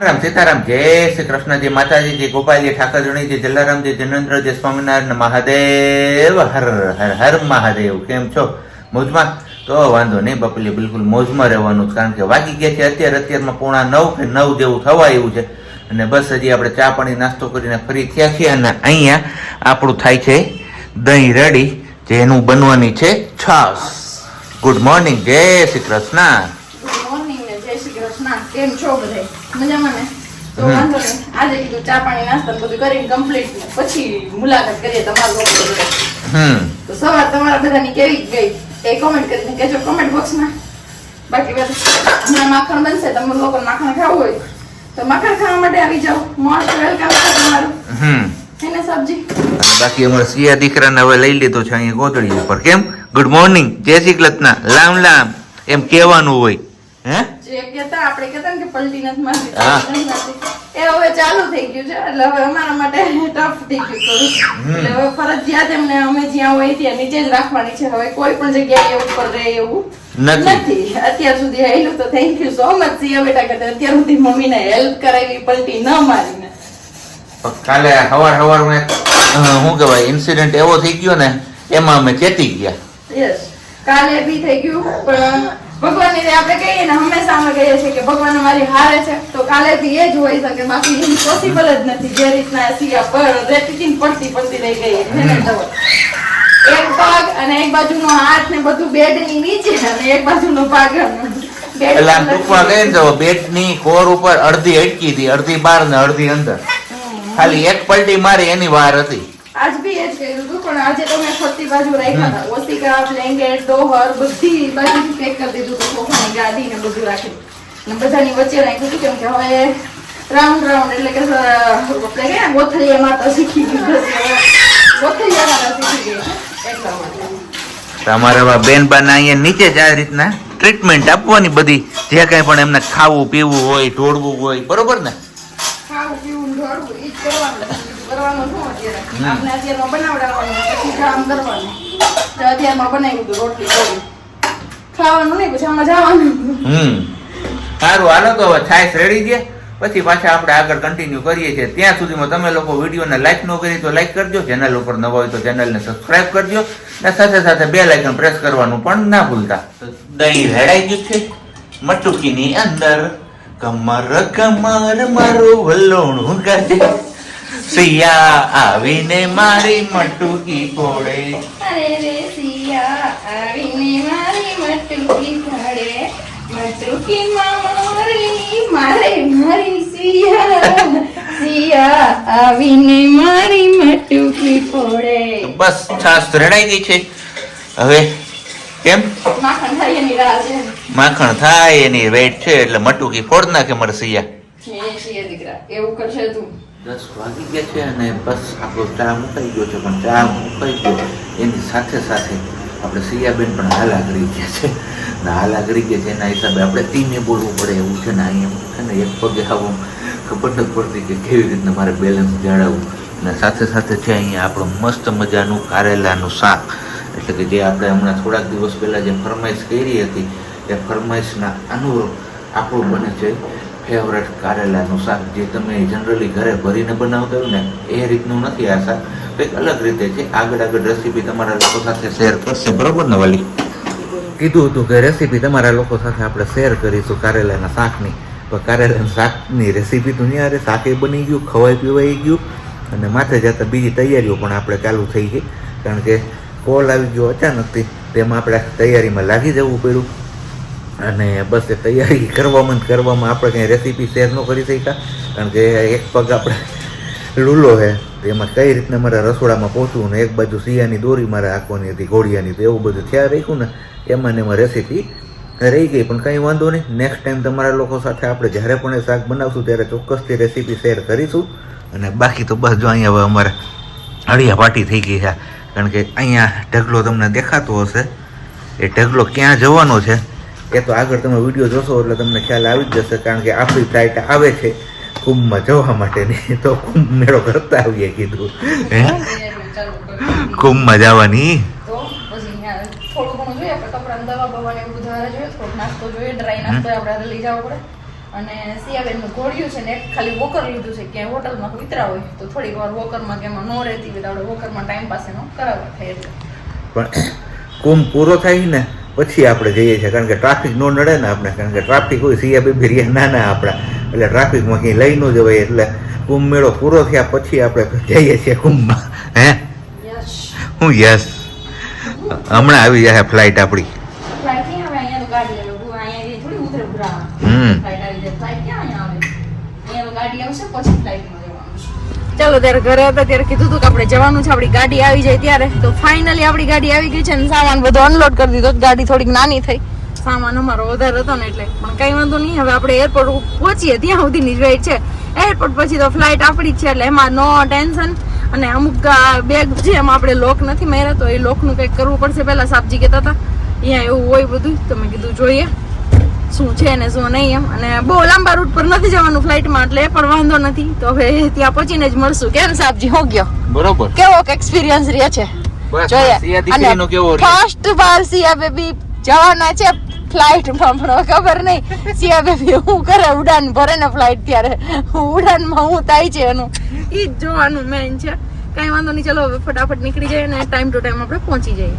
રામ સીતારામ, જય શ્રી કૃષ્ણ, જય માતાજી, જય ગોપાલજી, ઠાકરજણી, જય જલારામ, જય જનેન્દ્ર, જય સ્વામિનારાયણ મહાદેવ, હર હર હર મહાદેવ. કેમ છો? મોજમાં? તો વાંધો નહીં બપલી, બિલકુલ મોજમાં રહેવાનું જ, કારણ કે વાગી ગયા છે અત્યારમાં 8:45 કે 9 જેવું થવા આવ્યું છે. અને બસ હજી આપણે ચા પાણી નાસ્તો કરીને ફરી થયા છીએ અને અહીંયા આપણું થાય છે દહીં રેડી, જેનું બનવાની છે છાશ. ગુડ મોર્નિંગ, જય શ્રી કૃષ્ણ. કેમ છો બધા? મજામાં ને? તો વાંધો નહીં, આજે કીધું ચા પાણી નાસ્તા બધું કરીને કમ્પ્લીટ પછી મુલાકાત કરીએ તમારા લોકો જોડે. તો સવાર તમારા બધાની કેવી ગઈ એ કોમેન્ટ કરીને કહેજો કોમેન્ટ બોક્સમાં. બાકી હમણાં માખણ બનશે, તમે લોકો માખણ ખાવું હોય તો માખણ ખાવા માટે આવી જાઓ. મોસ્ટ વેલકમ છે તમારું. એને સબ્જી બાકી અમારા સિયા દીકરાને હવે લઈ લીધો છે અહીંયા ગોદડી ઉપર. કેમ? ગુડ મોર્નિંગ, જય શ્રી કૃષ્ણ, લામ લામ એમ કહેવાનું હોય. હે જે કહેતા આપણે કહેતા ને કે પલટી નથી મારતી, એ હવે ચાલુ થઈ ગયું છે. એટલે હવે અમારા માટે ટફ થઈ ગયું થોડું. એટલે હવે ફરજિયાત એમને અમે જ્યાં હોય ત્યાં નીચે જ રાખવાની છે. હવે કોઈ પણ જગ્યાએ ઉપર રહે એવું નથી. અત્યાર સુધી હેલું તો થેન્ક યુ સો મચ સિયા બેટા કે અત્યાર સુધી મમ્મીને હેલ્પ કરાવી પલટી ન મારીને. કાલે સવારમાં શું કહેવાય ઇન્સિડન્ટ એવો થઈ ગયો ને, એમાં અમે ચેતી ગયા. યસ, કાલે બી થઈ ગયું. પણ ભગવાનની રીતે આપણે કહીએ ને, હંમેશા અમે કહીએ છીએ કે ભગવાન અમારી હારે છે. તો કાલે બી એ જ હોઈ શકે, બાકી ઇમ્પોસિબલ જ નથી. જે રીતના સિયા પર રેતી પડતી રહી ગઈ, એક પગ અને એક બાજુનો હાથ ને બધું બેડની નીચે અને એક બાજુનો ભાગ એટલે આમ ટૂંકમાં કહીએ ને તો બેડની કોર ઉપર અડધી અટકી હતી, અડધી બહાર ને અડધી અંદર. ખાલી એક પલટી મારી એની વાર હતી. આજ બી એ જ કર્યું હતું, પણ આજે તો મેં ફરતી બાજુ રાખ્યા હતા. ઓસિકા, બ્લેન્કેટ, દોહર બધી બાજુથી પેક કરી દીધું હતું. સોફાની ગાદી ને બધું રાખી અને બધાની વચ્ચે રાખ્યું હતું. કેમ કે હવે રાઉન્ડ એટલે કે આપણે કે ગોથળિયામાં તો શીખી ગયું, ગોથળિયામાં શીખી ગઈ એટલા માટે. તમારા બેન બાના અહીંયા નીચે જ આ રીતના ટ્રીટમેન્ટ આપવાની બધી, જે કઈ પણ એમને ખાવું પીવું હોય, ઢોળવું હોય, બરોબર ને? ખાવું પીવું ઢોળવું ઈ જ કરવાનું શું અત્યારે આપણે અત્યારમાં બનાવડાવવાનું, પછી કામ કરવાનું. તો અત્યારમાં બનાવ્યું હતું રોટલી બોલી ખાવાનું નહીં, પછી આમાં જવાનું. સારું, હાલો તો હવે છાશ રેડી દે, પછી પાછા આપણે આગળ કન્ટિન્યુ કરીએ છીએ. ત્યાં સુધીમાં તમે લોકો વિડીયોને લાઈક ન કરી તો લાઈક કરજો, ચેનલ ઉપર નવા હોય તો ચેનલને સબસ્ક્રાઇબ કરજો અને સાથે સાથે બેલ આઇકન પ્રેસ કરવાનું પણ ના ભૂલતા. દહીં રેડાઈ ગયું છે મટુકીની અંદર, કમર કમર મારું વલોણું ગાજે, સિયા આવીને મારી મટુકી ફોડે. અરે રે સિયા આવીને મારી મટુકી ફોડે, મટુકી મારી સિયા આવીને મારી મટુકી ફોડે. બસ છાશ રેડાઈ ગઈ છે. હવે કેમ માખણ થાય એની રાહ છે. માખણ થાય એની વેટ છે એટલે મટુકી ફોડ નાખે મારે સિયા. સિયા દીકરા એવું કરશે તું. 10 વાગી ગયા છે અને બસ આપણો ચા મુકાઈ ગયો છે. પણ ચા મુકાઈ ગયો એની સાથે સાથે આપણે સિયાબેન પણ હાલા કરી ગયા છે ને હાલા કરી ગયા છે એના હિસાબે આપણે ધીમે બોલવું પડે એવું છે ને. અહીંયા છે ને એક પગે આવું ખબર નથી પડતી કે કેવી રીતના મારે બેલેન્સ જાળવવું. અને સાથે સાથે છે અહીંયા આપણું મસ્ત મજાનું કારેલાનું શાક, એટલે કે જે આપણે હમણાં થોડાક દિવસ પહેલાં જે ફરમાઈશ કરી હતી એ ફરમાઈશના અનુરૂપ આપણું બને છે ફેવરેટ કારેલાનું શાક, જે તમે જનરલી ઘરે ભરીને બનાવતા હોય ને એ રીતનું નથી. આ શાક કંઈક અલગ રીતે છે. આગળ રેસીપી તમારા લોકો સાથે શેર કરશે, બરોબર ને વાલી? કીધું હતું કે રેસીપી તમારા લોકો સાથે આપણે શેર કરીશું કારેલાના શાકની. પણ કારેલાના શાકની રેસીપી તો નહીં, અરે શાકે બની ગયું, ખવાઈ પીવાઈ ગયું અને માથે જતા બીજી તૈયારીઓ પણ આપણે ચાલુ થઈ ગઈ. કારણ કે કોલ આવી ગયો અચાનકથી, તેમાં આપણે તૈયારીમાં લાગી જવું પડ્યું. અને બસ એ તૈયારી કરવામાં આપણે કંઈ રેસીપી શેર ન કરી શક્યા, કારણ કે એક પગ આપણે લૂલો છે, એમાં કઈ રીતના મારે રસોડામાં પહોંચવું ને એક બાજુ સિયાની દોરી મારે આંખવાની હતી ઘોડિયાની, તો એવું બધું થયા રાખ્યું ને એમાં ને એમાં રેસીપી રહી ગઈ. પણ કંઈ વાંધો નહીં, નેક્સ્ટ ટાઈમ તમારા લોકો સાથે આપણે જ્યારે પણ એ શાક બનાવશું ત્યારે ચોક્કસથી રેસીપી શેર કરીશું. અને બાકી તો બસ જો અહીંયા હવે અમારે હળિયા પાટી થઈ ગઈ છે, કારણ કે અહીંયા ઢગલો તમને દેખાતો હશે. એ ઢગલો ક્યાં જવાનો છે એ તો આગળ તમે વિડીયો જોશો એટલે તમને ખ્યાલ આવી જ જશે. કારણ કે આપણી ફ્લાઇટ આવે છે કુંભમાં જવા માટેની, તો કુંભ મેળો કરતા આવીએ કીધું. કુંભમાં જવાની થોડું ઘણું જોઈએ, કપડા દવા બવા એવું બધું જોઈએ, થોડોક નાસ્તો જોઈએ, ડ્રાય નાસ્તો આપણે લઈ જવો પડે. અને સિયાબેનનું ઘોડિયું છે ને એક ખાલી વોકર લીધું છે ક્યાંય હોટલમાં ઉતરા હોય તો થોડીક વાર વોકરમાં કે એમાં ન રહેતી હોય તો આપણે વોકરમાં ટાઈમ પાસ એનો કરાવવા થાય એટલે પણ કુંભ પૂરો થાય ને પછી આપણે જઈએ છીએ કારણ કે ટ્રાફિક ન નડે ને આપણે કારણ કે ટ્રાફિક હોય સિયા બેબી નાના આપણા એટલે ટ્રાફિકમાં ક્યાંય લઈ ન જવાય એટલે કુંભ મેળો પૂરો થયા પછી આપણે જઈએ છીએ કુંભમાં હે હું યસ હમણાં આવી જાય ફ્લાઇટ આપણી ચાલો ત્યારે ઘરે હતા ત્યારે કીધું હતું કે આપણે જવાનું છે આપણી ગાડી આવી જાય ત્યારે તો ફાઇનલી આપણી ગાડી આવી ગઈ છે અને સામાન બધો અનલોડ કરી દીધો ગાડી થોડીક નાની થઈ સામાન અમારો વધારે હતો ને એટલે પણ કઈ વાંધો નહીં હવે આપણે એરપોર્ટ પહોંચીએ ત્યાં સુધીની જ વેઇટ છે એરપોર્ટ પછી તો ફ્લાઇટ આપણી જ છે એટલે એમાં નો ટેન્શન અને અમુક બેગ છે એમાં આપણે લોક નથી માર્યા તો એ લોકનું કંઈક કરવું પડશે પહેલા સાબજી કહેતા હતા અહીંયા એવું હોય બધું તો મેં કીધું જોઈએ શું છે ને શું નહીં એમ અને બહુ લાંબા રૂટ પર નથી જવાનું ફ્લાઇટમાં એટલે એ પણ વાંધો નથી તો હવે ત્યાં પહોંચીને જ મળશું કેમ સાબજી હો ગયો બરોબર કેવો એક્સપિરિયન્સ રહે છે જોઈએ અને ફર્સ્ટ વાર સિયા બેબી જવાના છે ફ્લાઇટમાં પણ ખબર નહીં સિયા બેબી હું કરે ઉડાન ભરે ને ફ્લાઇટ ત્યારે ઉડાનમાં હું થાય છે એનું ઈ જ જોવાનું મેન છે કઈ વાંધો નહીં ચલો હવે ફટાફટ નીકળી જાય ને ટાઈમ ટુ ટાઈમ આપણે પહોંચી જઈએ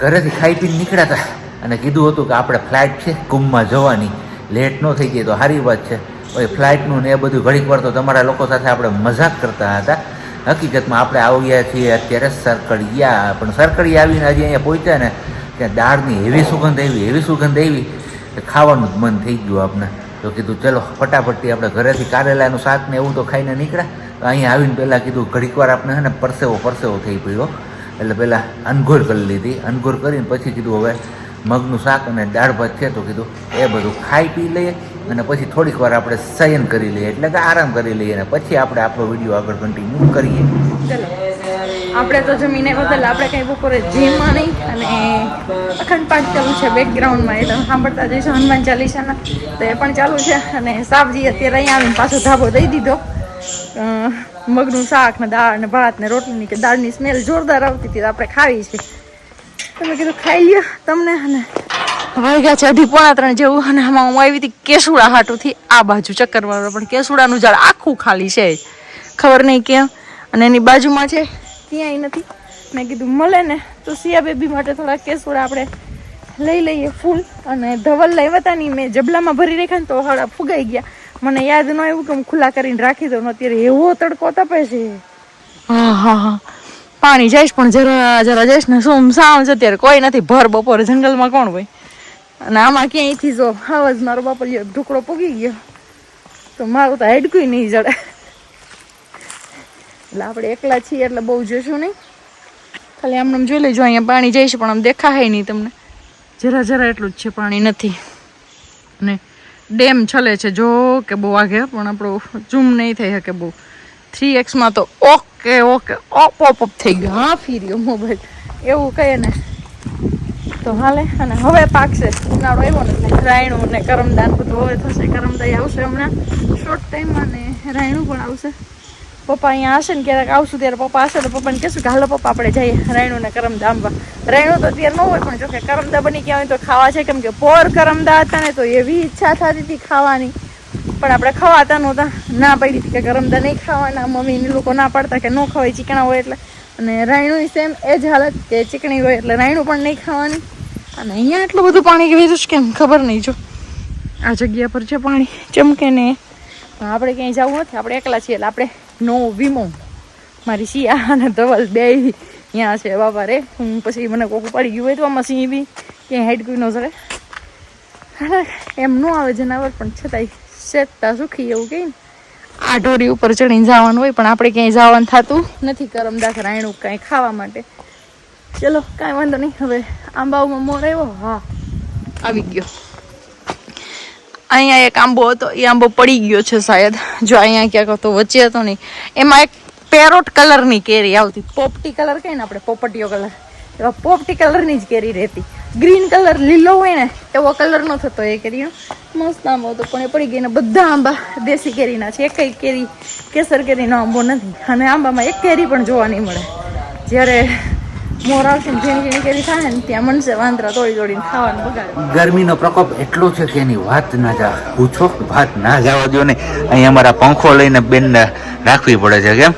ઘરેથી ખાઈ પીને નીકળ્યા હતા અને કીધું હતું કે આપણે ફ્લાઇટ છે કુંભમાં જવાની લેટ ન થઈ ગઈ તો સારી વાત છે હવે ફ્લાઇટનું ને એ બધું ઘડીક વાર તો તમારા લોકો સાથે આપણે મજાક કરતા હતા હકીકતમાં આપણે આવ્યા છીએ અત્યારે સરકડિયા પણ સરકડિયા આવીને હજી અહીંયા પહોંચ્યા ને ત્યાં દાળની એવી સુગંધ આવી કે ખાવાનું જ મન થઈ ગયું આપણે તો કીધું ચલો ફટાફટથી આપણે ઘરેથી કારેલાનું શાક ને એવું તો ખાઈને નીકળ્યા તો અહીંયા આવીને પહેલાં કીધું ઘડીક વાર આપણે છે ને પરસેવો થઈ પડ્યો એટલે પહેલાં અનઘોર કરી લીધી અનઘોર કરીને પછી કીધું હવે મગનું શાક અને દાળ ભાત છે તો કીધું એ બધું ખાઈ પી લઈએ અને પછી થોડીક વાર આપણે શયન કરી લઈએ એટલે કે આરામ કરી લઈએ અને પછી આપણે આપણો વિડીયો આગળ કન્ટિન્યુ કરીએ આપણે તો જમીને બદલ આપણે કઈ બપોરે જીમમાં નહીં અને અખંડ પાઠ ચાલુ છે બેકગ્રાઉન્ડમાં એટલે સાંભળતા જઈશું હનુમાન ચાલીસાના તો એ પણ ચાલુ છે અને સાબજી અત્યારે અહીંયા આવીને પાછો ધાબો દઈ દીધો મગનું શાક ને દાળ ને ભાત ને રોટલીની કે દાળની સ્મેલ જોરદાર આવતી હતી આપણે ખાવી છે તમે કીધું ખાઈ લ્યો તમને અને વાગ્યા છે 2:30 જેવું અને આમાં હું આવી હતી કેસુડા હાટુથી આ બાજુ ચક્કર મારવા પણ કેસુડાનું ઝાડ આખું ખાલી છે ખબર નહીં કેમ અને એની બાજુમાં છે ક્યાંય નથી મેં કીધું મળે ને તો સિયા બેબી માટે થોડા કેસુડા આપણે લઈ લઈએ ફૂલ અને ધવલ લાવ્યા હતા ની મેં જબલામાં ભરી રાખ્યા ને તો હળા ફુગાઈ ગયા મને યાદ ન આવ્યું કે હું ખુલ્લા કરીને રાખી દઉં અત્યારે એવો તડકો તપે છે હા પાણી જઈશ પણ જરા જઈશ ને શું સાવ છે અત્યારે કોઈ નથી ભર બપોરે જંગલમાં કોણ હોય અને આમાં ક્યાંયથી જો આવાજ મારો બાપલિયો ઢુકડો પૂગી ગયો તો મારું તો હેડકું નહીં જડે એટલે આપણે એકલા છીએ એટલે બહુ જોઈશું નહીં ખાલી આમને જોઈ લેજો અહીંયા પાણી જઈશ પણ આમ દેખાય નહીં તમને જરા એટલું જ છે પાણી નથી અને ડેમ છલે છે જો કે બહુ આગે પણ આપણું ઝૂમ નહીં થઈ શકે બહુ 3x તો ઓકે ઓપ થઈ ગયો હા ફીર્યો મોબાઈલ એવું કહે ને તો હાલે અને હવે પાકશે ઉનાળો આવ્યો ને રાયણું ને કરમદાન બધું હવે થશે કરમદાઈ આવશે હમણાં શોર્ટ ટાઈમમાં ને રાયણું પણ આવશે પપ્પા અહીંયા હશે ને ક્યારેક આવશું ત્યારે પપ્પા હશે તો પપ્પાને કહેશું કે હાલો પપ્પા આપણે જઈએ રાયણું ને કરમદા આંબા રાયણું તો અત્યારે ન હોય પણ જો કે કરમદા બની ગયા હોય તો ખાવા છે કેમ કે પોર કરમદા હતા ને તો એવી ઈચ્છા થતી હતી ખાવાની પણ આપણે ખવાતા નહોતા ના પડી હતી કે કરમદા નહીં ખાવાના મમ્મીને લોકો ના પાડતા કે ન ખવાય ચીકણા હોય એટલે અને રાયણું સેમ એ જ હાલત કે ચીકણી હોય એટલે રાયણું પણ નહીં ખાવાની અને અહીંયા એટલું બધું પાણી કેવી છે કેમ ખબર નહીં જો આ જગ્યા પર છે પાણી ચમકે ને આપણે ક્યાંય જવું નથી આપણે એકલા છીએ એટલે આપણે નો વીમો મારી શિયા અને ધવલ બે અહીંયા છે બાબા રે હું પછી મને કોકું પડી ગયું હોય તો આમાં સિંહ બી ક્યાંય હેડકું ન ચડે એમ ન આવે જનાવર પણ છતાંય સેજતા સુખી એવું કહે ને આ ઢોરી ઉપર ચડીને જવાનું હોય પણ આપણે ક્યાંય જવાનું થતું નથી કરમદા રાયણું કાંઈ ખાવા માટે ચલો કાંઈ વાંધો નહીં હવે આંબાઓમાં મોર આવ્યો હા આવી ગયો અહીંયા એક આંબો હતો એ આંબો પડી ગયો છે શાયદ જો અહીંયા ક્યાંક હતો વચ્ચે હતો નહીં એમાં એક પેરોટ કલરની કેરી આવતી પોપટી કલર કહે ને આપણે પોપટીયો કલર એવા પોપટી કલરની જ કેરી રહેતી ગ્રીન કલર લીલો હોય ને એવો કલર નો થતો એ કેરીનો મસ્ત આંબો હતો પણ એ પડી ગઈ ને બધા આંબા દેશી કેરીના છે એકઈ કેરી કેસર કેરીનો આંબો નથી અને આંબામાં એક કેરી પણ જોવા નહીં મળે જ્યારે મોર આવશે ને ઝીણી ઝીણી કેરી થાય ને ત્યાં મનસે વાંદરા તોડી તોડીને ખાવાનું બગાડે. ગરમીનો પ્રકોપ એટલો છે કે એની વાત ના જા પૂછો, વાત ના જવા દો ને. અહીં અમારા પંખો લઈને બેન રાખવી પડે છે. કેમ?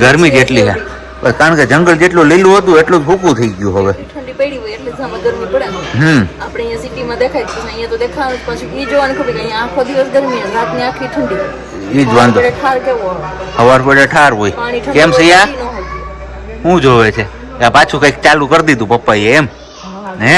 ગરમી જેટલી છે કારણ કે જંગલ જેટલું લીલું હતું એટલું જ ભૂકું થઈ ગયું. હવે ઠંડી પડી હોય એટલે જ આમાં ગરમી પડે ને. આપણે અહીંયા સિટીમાં દેખાય છે, અહીંયા તો દેખાય પછી ઈ જોવાનું ખબર કે અહીંયા આખો દિવસ ગરમી અને રાતની આખી ઠંડી. ઈ જ વાંધો. ઠાર કેવો હોય, સવાર પડે ઠાર હોય. પાણી ઠંડુ કેમ છે યા? ન હોય. હું જોવે છે આ પાછું કઈક ચાલુ કરી દીધું પપ્પાએ એમ? હે